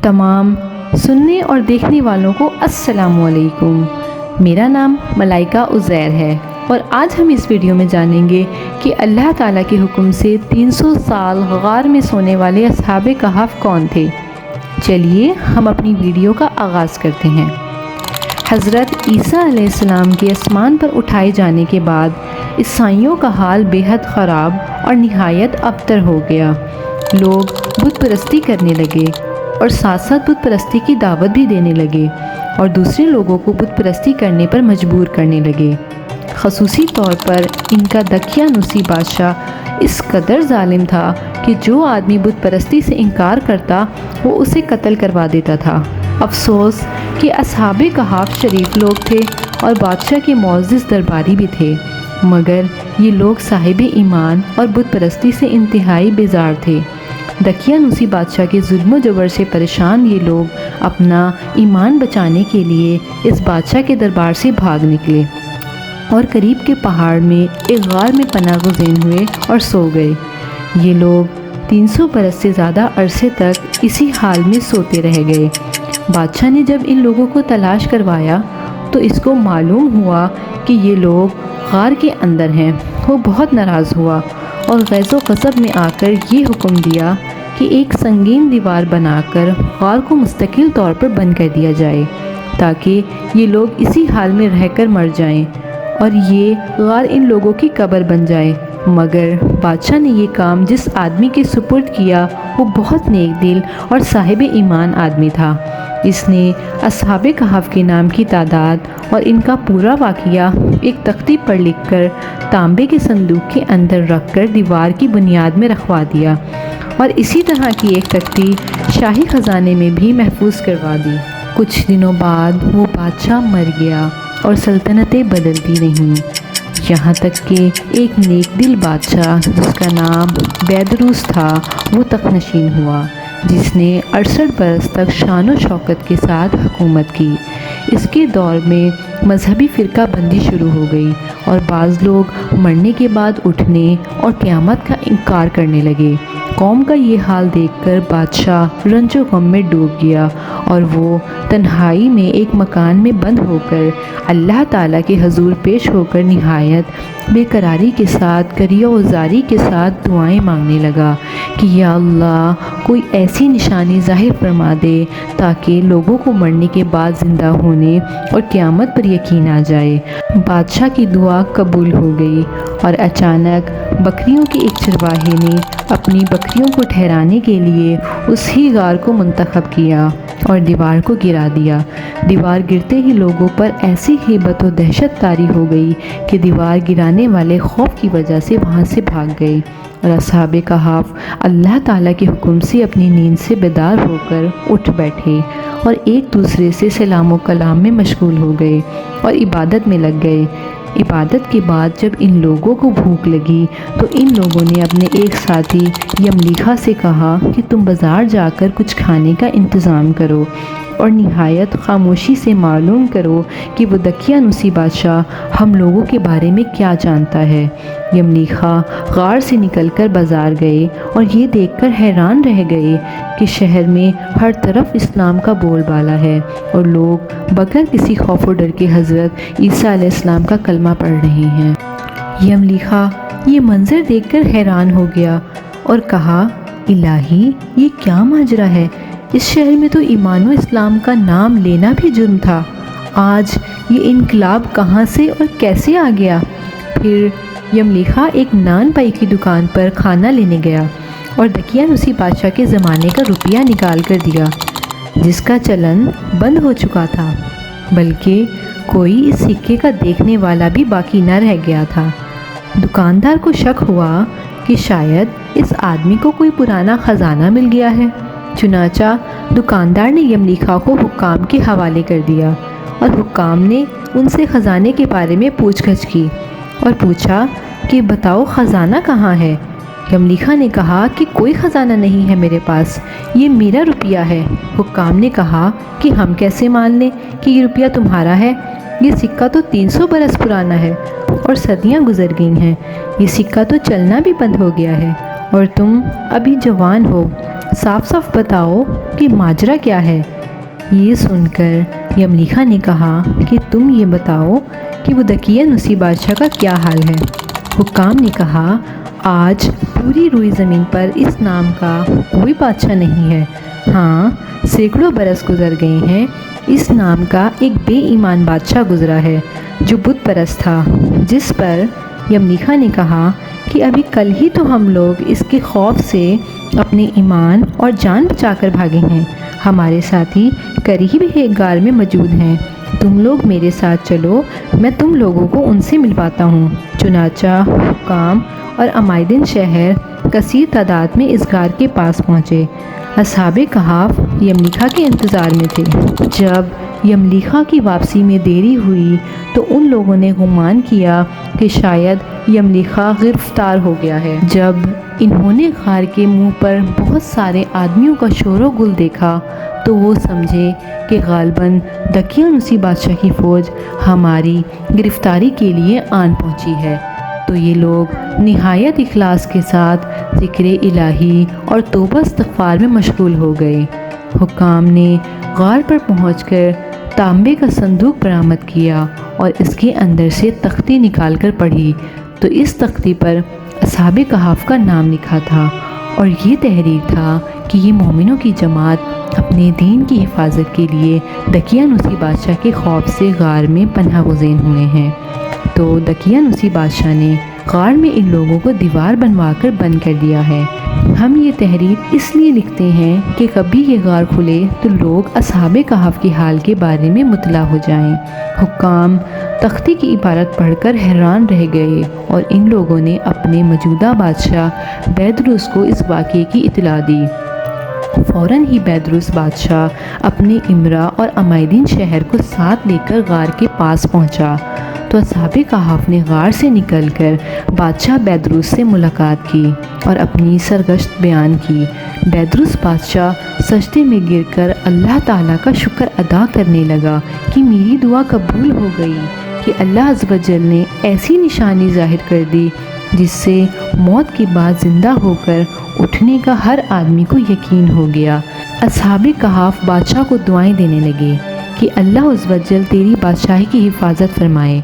تمام سننے اور دیکھنے والوں کو السلام علیکم۔ میرا نام ملائکہ عزیر ہے اور آج ہم اس ویڈیو میں جانیں گے کہ اللہ تعالیٰ کے حکم سے 300 سال غار میں سونے والے اصحاب کہف کون تھے۔ چلیے ہم اپنی ویڈیو کا آغاز کرتے ہیں۔ حضرت عیسیٰ علیہ السلام کے آسمان پر اٹھائے جانے کے بعد عیسائیوں کا حال بے حد خراب اور نہایت ابتر ہو گیا۔ لوگ بت پرستی کرنے لگے اور ساتھ ساتھ بت پرستی کی دعوت بھی دینے لگے اور دوسرے لوگوں کو بت پرستی کرنے پر مجبور کرنے لگے۔ خصوصی طور پر ان کا دقیانوسی بادشاہ اس قدر ظالم تھا کہ جو آدمی بت پرستی سے انکار کرتا وہ اسے قتل کروا دیتا تھا۔ افسوس کہ اصحاب کہف شریف لوگ تھے اور بادشاہ کے معزز درباری بھی تھے، مگر یہ لوگ صاحب ایمان اور بت پرستی سے انتہائی بیزار تھے۔ دقیانوسی بادشاہ کے ظلم و جبر سے پریشان یہ لوگ اپنا ایمان بچانے کے لیے اس بادشاہ کے دربار سے بھاگ نکلے اور قریب کے پہاڑ میں ایک غار میں پناہ گزین ہوئے اور سو گئے۔ یہ لوگ 300 برس سے زیادہ عرصے تک اسی حال میں سوتے رہ گئے۔ بادشاہ نے جب ان لوگوں کو تلاش کروایا تو اس کو معلوم ہوا کہ یہ لوگ غار کے اندر ہیں۔ وہ بہت ناراض ہوا اور غیظ و غضب میں آ کر یہ حکم دیا کہ ایک سنگین دیوار بنا کر غار کو مستقل طور پر بند کر دیا جائے تاکہ یہ لوگ اسی حال میں رہ کر مر جائیں اور یہ غار ان لوگوں کی قبر بن جائے۔ مگر بادشاہ نے یہ کام جس آدمی کے سپرد کیا وہ بہت نیک دل اور صاحب ایمان آدمی تھا۔ اس نے اصحاب کہف کے نام کی تعداد اور ان کا پورا واقعہ ایک تختی پر لکھ کر تانبے کے صندوق کے اندر رکھ کر دیوار کی بنیاد میں رکھوا دیا اور اسی طرح کی ایک تختی شاہی خزانے میں بھی محفوظ کروا دی۔ کچھ دنوں بعد وہ بادشاہ مر گیا اور سلطنتیں بدلتی رہیں، یہاں تک کہ ایک نیک دل بادشاہ جس کا نام بیدروس تھا وہ تخت نشین ہوا، جس نے 68 برس تک شان و شوکت کے ساتھ حکومت کی۔ اس کے دور میں مذہبی فرقہ بندی شروع ہو گئی اور بعض لوگ مرنے کے بعد اٹھنے اور قیامت کا انکار کرنے لگے۔ قوم کا یہ حال دیکھ کر بادشاہ رنج و غم میں ڈوب گیا اور وہ تنہائی میں ایک مکان میں بند ہو کر اللہ تعالیٰ کے حضور پیش ہو کر نہایت بے قراری کے ساتھ کریہ و زاری کے ساتھ دعائیں مانگنے لگا کہ یا اللہ کوئی ایسی نشانی ظاہر فرما دے تاکہ لوگوں کو مرنے کے بعد زندہ ہونے اور قیامت پر یقین آ جائے۔ بادشاہ کی دعا قبول ہو گئی اور اچانک بکریوں کے ایک چرواہے نے اپنی بکریوں کو ٹھہرانے کے لیے اس ہی غار کو منتخب کیا اور دیوار کو گرا دیا۔ دیوار گرتے ہی لوگوں پر ایسی ہیبت و دہشت طاری ہو گئی کہ دیوار گرانے والے خوف کی وجہ سے وہاں سے بھاگ گئے اور اصحاب کہف اللہ تعالیٰ کے حکم سے اپنی نیند سے بیدار ہو کر اٹھ بیٹھے اور ایک دوسرے سے سلام و کلام میں مشغول ہو گئے اور عبادت میں لگ گئے۔ عبادت کے بعد جب ان لوگوں کو بھوک لگی تو ان لوگوں نے اپنے ایک ساتھی یملیخا سے کہا کہ تم بازار جا کر کچھ کھانے کا انتظام کرو اور نہایت خاموشی سے معلوم کرو کہ وہ دقیانوسی بادشاہ ہم لوگوں کے بارے میں کیا جانتا ہے۔ یملیخا غار سے نکل کر بازار گئے اور یہ دیکھ کر حیران رہ گئے کہ شہر میں ہر طرف اسلام کا بول بالا ہے اور لوگ بغیر کسی خوف و ڈر کے حضرت عیسیٰ علیہ السلام کا کلمہ پڑھ رہے ہیں۔ یملیخا یہ منظر دیکھ کر حیران ہو گیا اور کہا الہی یہ کیا ماجرا ہے، اس شہر میں تو ایمان و اسلام کا نام لینا بھی جرم تھا، آج یہ انقلاب کہاں سے اور کیسے آ گیا؟ پھر یملیخا ایک نان پائی کی دکان پر کھانا لینے گیا اور دقیانوسی بادشاہ کے زمانے کا روپیہ نکال کر دیا جس کا چلن بند ہو چکا تھا، بلکہ کوئی اس سکے کا دیکھنے والا بھی باقی نہ رہ گیا تھا۔ دکاندار کو شک ہوا کہ شاید اس آدمی کو کوئی پرانا خزانہ مل گیا ہے، چنانچہ دکاندار نے یملیخا کو حکام کے حوالے کر دیا اور حکام نے ان سے خزانے کے بارے میں پوچھ گچھ کی اور پوچھا کہ بتاؤ خزانہ کہاں ہے؟ یملیخا نے کہا کہ کوئی خزانہ نہیں ہے میرے پاس، یہ میرا روپیہ ہے۔ حکام نے کہا کہ ہم کیسے مان لیں کہ یہ روپیہ تمہارا ہے؟ یہ سکہ تو 300 برس پرانا ہے اور صدیاں گزر گئی ہیں، یہ سکہ تو چلنا بھی بند ہو گیا ہے اور تم ابھی جوان ہو صاف صاف بتاؤ کہ ماجرا کیا ہے۔ یہ سن کر یملیکھا نے کہا کہ تم یہ بتاؤ کہ وہ دقیانوسی بادشاہ کا کیا حال ہے۔ حکام نے کہا آج پوری روئی زمین پر اس نام کا کوئی بادشاہ نہیں ہے۔ ہاں، سینکڑوں برس گزر گئے ہیں، اس نام کا ایک بے ایمان بادشاہ گزرا ہے جو بت پرست تھا، جس پر یملیکھا نے کہا کہ ابھی کل ہی تو ہم لوگ اس کے خوف سے اپنے ایمان اور جان بچا کر بھاگے ہیں۔ ہمارے ساتھی قریب ایک غار میں موجود ہیں، تم لوگ میرے ساتھ چلو، میں تم لوگوں کو ان سے ملواتا ہوں۔ چنانچہ حکام اور عمائدین شہر کثیر تعداد میں اس غار کے پاس پہنچے۔ اصحاب کہف یملیکھا کے انتظار میں تھے۔ جب یملیکھا کی واپسی میں دیری ہوئی تو ان لوگوں نے گمان کیا کہ شاید یملیکھا گرفتار ہو گیا ہے۔ جب انہوں نے غار کے منہ پر بہت سارے آدمیوں کا شور و گل دیکھا تو وہ سمجھے کہ غالباً دقیانوسی بادشاہ کی فوج ہماری گرفتاری کے لیے آن پہنچی ہے۔ تو یہ لوگ نہایت اخلاص کے ساتھ ذکر الہی اور توبہ استغفار میں مشغول ہو گئے۔ حکام نے غار پر پہنچ کر تانبے کا صندوق برآمد کیا اور اس کے اندر سے تختی نکال کر پڑھی تو اس تختی پر اصحاب کہف کا نام لکھا تھا اور یہ تحریر تھا کہ یہ مومنوں کی جماعت اپنے دین کی حفاظت کے لیے دقیانوسی بادشاہ کے خوف سے غار میں پناہ گزین ہوئے ہیں۔ تو دقیانوسی بادشاہ نے غار میں ان لوگوں کو دیوار بنوا کر بند کر دیا ہے۔ ہم یہ تحریر اس لیے لکھتے ہیں کہ کبھی یہ غار کھلے تو لوگ اصحاب کہف کے حال کے بارے میں مطلع ہو جائیں۔ حکام تختی کی عبارت پڑھ کر حیران رہ گئے اور ان لوگوں نے اپنے موجودہ بادشاہ بیدروس کو اس واقعے کی اطلاع دی۔ فوراً ہی بیدروس بادشاہ اپنے امراء اور عمائدین شہر کو ساتھ لے کر غار کے پاس پہنچا تو اصحاب کہف نے غار سے نکل کر بادشاہ بیدروس سے ملاقات کی اور اپنی سرگشت بیان کی۔ بیدروس بادشاہ سجدے میں گر کر اللہ تعالیٰ کا شکر ادا کرنے لگا کہ میری دعا قبول ہو گئی، کہ اللہ عز و جل نے ایسی نشانی ظاہر کر دی جس سے موت کے بعد زندہ ہو کر اٹھنے کا ہر آدمی کو یقین ہو گیا۔ اصحاب کہف بادشاہ کو دعائیں دینے لگے کہ اللہ عز و جل تیری بادشاہی کی حفاظت فرمائے،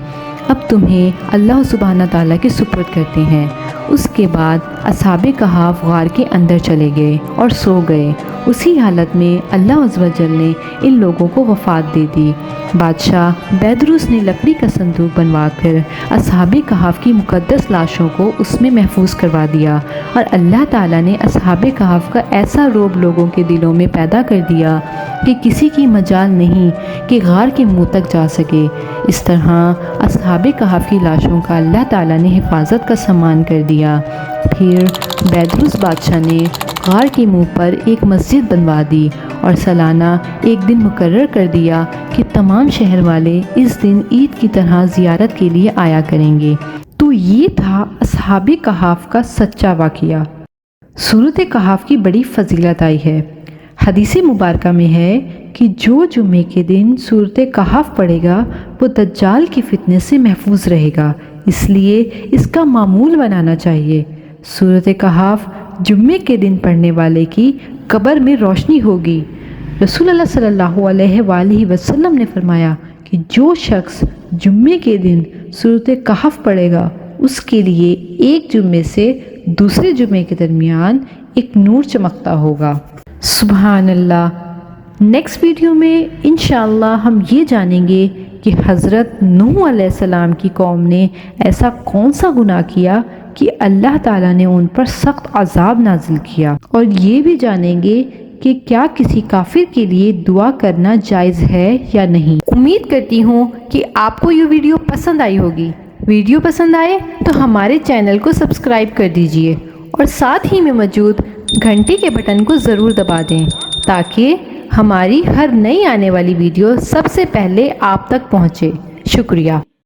اب تمہیں اللہ سبحانہ تعالیٰ کے سپرد کرتے ہیں۔ اس کے بعد اصحاب کہف غار کے اندر چلے گئے اور سو گئے۔ اسی حالت میں اللہ عز و جل نے ان لوگوں کو وفات دے دی۔ بادشاہ بیدروس نے لکڑی کا صندوق بنوا کر اصحاب کہف کی مقدس لاشوں کو اس میں محفوظ کروا دیا اور اللہ تعالیٰ نے اصحاب کہف کا ایسا رعب لوگوں کے دلوں میں پیدا کر دیا کہ کسی کی مجال نہیں کہ غار کے منہ تک جا سکے۔ اس طرح اصحاب کہف کی لاشوں کا اللہ تعالیٰ نے حفاظت کا سامان کر دیا۔ پھر بیدروس بادشاہ نے غار کے منہ پر ایک مسجد بنوا دی اور سالانہ ایک دن مقرر کر دیا کہ تمام شہر والے اس دن عید کی طرح زیارت کے لیے آیا کریں گے۔ تو یہ تھا اصحاب کہف کا سچا واقعہ۔ سورۃ کہف کی بڑی فضیلت آئی ہے۔ حدیث مبارکہ میں ہے کہ جو جمعے کے دن سورۃ کہف پڑھے گا وہ دجال کی فتنے سے محفوظ رہے گا، اس لیے اس کا معمول بنانا چاہیے۔ سورۃ کہف جمعے کے دن پڑھنے والے کی قبر میں روشنی ہوگی۔ رسول اللہ صلی اللہ علیہ وآلہ وسلم نے فرمایا کہ جو شخص جمعے کے دن سورۃ کہف پڑھے گا اس کے لیے ایک جمعے سے دوسرے جمعے کے درمیان ایک نور چمکتا ہوگا۔ سبحان اللہ۔ نیکسٹ ویڈیو میں انشاءاللہ ہم یہ جانیں گے کہ حضرت نوح علیہ السلام کی قوم نے ایسا کون سا گناہ کیا کہ اللہ تعالیٰ نے ان پر سخت عذاب نازل کیا، اور یہ بھی جانیں گے کہ کیا کسی کافر کے لیے دعا کرنا جائز ہے یا نہیں۔ امید کرتی ہوں کہ آپ کو یہ ویڈیو پسند آئی ہوگی۔ ویڈیو پسند آئے تو ہمارے چینل کو سبسکرائب کر دیجئے اور ساتھ ہی میں موجود گھنٹی کے بٹن کو ضرور دبا دیں تاکہ ہماری ہر نئی آنے والی ویڈیو سب سے پہلے آپ تک پہنچے۔ شکریہ۔